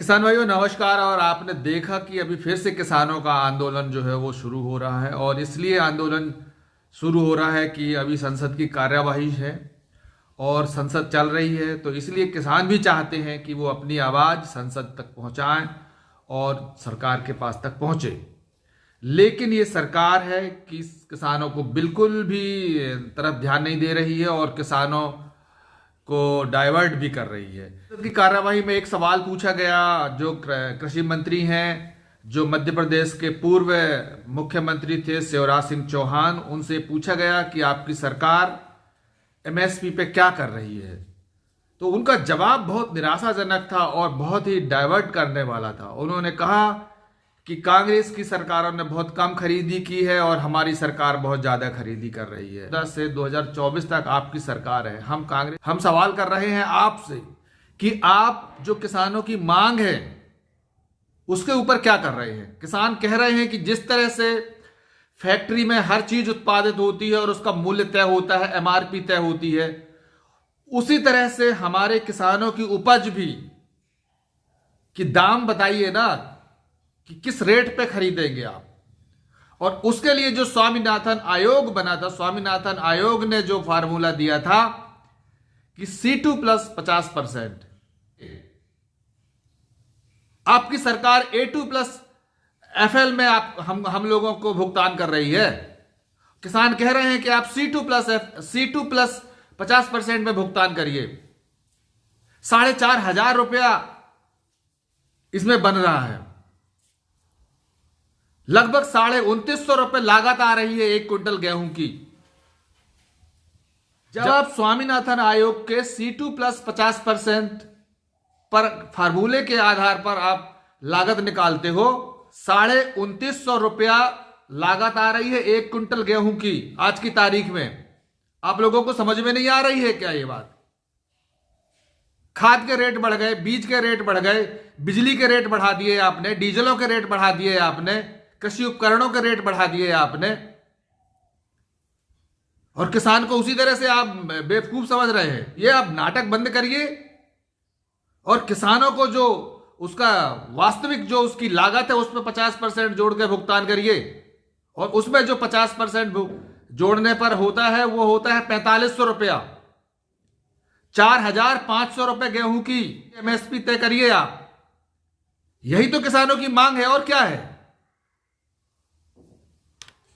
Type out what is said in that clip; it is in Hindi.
किसान भाइयों नमस्कार। और आपने देखा कि अभी फिर से किसानों का आंदोलन जो है वो शुरू हो रहा है, और इसलिए आंदोलन शुरू हो रहा है कि अभी संसद की कार्यवाही है और संसद चल रही है, तो इसलिए किसान भी चाहते हैं कि वो अपनी आवाज़ संसद तक पहुंचाएं और सरकार के पास तक पहुंचे। लेकिन ये सरकार है कि किसानों को बिल्कुल भी तरफ ध्यान नहीं दे रही है और किसानों को डाइवर्ट भी कर रही है। की कार्यवाही में एक सवाल पूछा गया, जो कृषि मंत्री हैं, जो मध्य प्रदेश के पूर्व मुख्यमंत्री थे शिवराज सिंह चौहान, उनसे पूछा गया कि आपकी सरकार एमएसपी पे क्या कर रही है। तो उनका जवाब बहुत निराशाजनक था और बहुत ही डाइवर्ट करने वाला था। उन्होंने कहा कि कांग्रेस की सरकारों ने बहुत कम खरीदी की है और हमारी सरकार बहुत ज्यादा खरीदी कर रही है। 2010 से 2024 तक आपकी सरकार है। हम सवाल कर रहे हैं आपसे कि आप जो किसानों की मांग है उसके ऊपर क्या कर रहे हैं। किसान कह रहे हैं कि जिस तरह से फैक्ट्री में हर चीज उत्पादित होती है और उसका मूल्य तय होता है, एमआरपी तय होती है, उसी तरह से हमारे किसानों की उपज भी कि दाम बताइए ना कि किस रेट पे खरीदेंगे आप। और उसके लिए जो स्वामीनाथन आयोग बना था, स्वामीनाथन आयोग ने जो फार्मूला दिया था कि C2 प्लस 50%, आपकी सरकार A2 प्लस FL में आप हम लोगों को भुगतान कर रही है। किसान कह रहे हैं कि आप C2 प्लस 50% में भुगतान करिए। 4,500 रुपया इसमें बन रहा है। लगभग 2,950 रुपए लागत आ रही है एक क्विंटल गेहूं की। जब आप स्वामीनाथन आयोग के C2 प्लस 50% पर फार्मूले के आधार पर आप लागत निकालते हो, 2,950 रुपया लागत आ रही है एक क्विंटल गेहूं की आज की तारीख में। आप लोगों को समझ में नहीं आ रही है क्या ये बात? खाद के रेट बढ़ गए, बीज के रेट बढ़ गए, बिजली के रेट बढ़ा दिए आपने, डीजलों के रेट बढ़ा दिए आपने, कृषि उपकरणों के रेट बढ़ा दिए आपने, और किसान को उसी तरह से आप बेवकूफ समझ रहे हैं। ये आप नाटक बंद करिए और किसानों को जो उसका वास्तविक जो उसकी लागत है उसमें 50% जोड़ के भुगतान करिए। और उसमें जो 50% जोड़ने पर होता है वो होता है 4,500 रुपया। 4,500 रुपए गेहूं की एमएसपी तय करिए आप। यही तो किसानों की मांग है, और क्या है।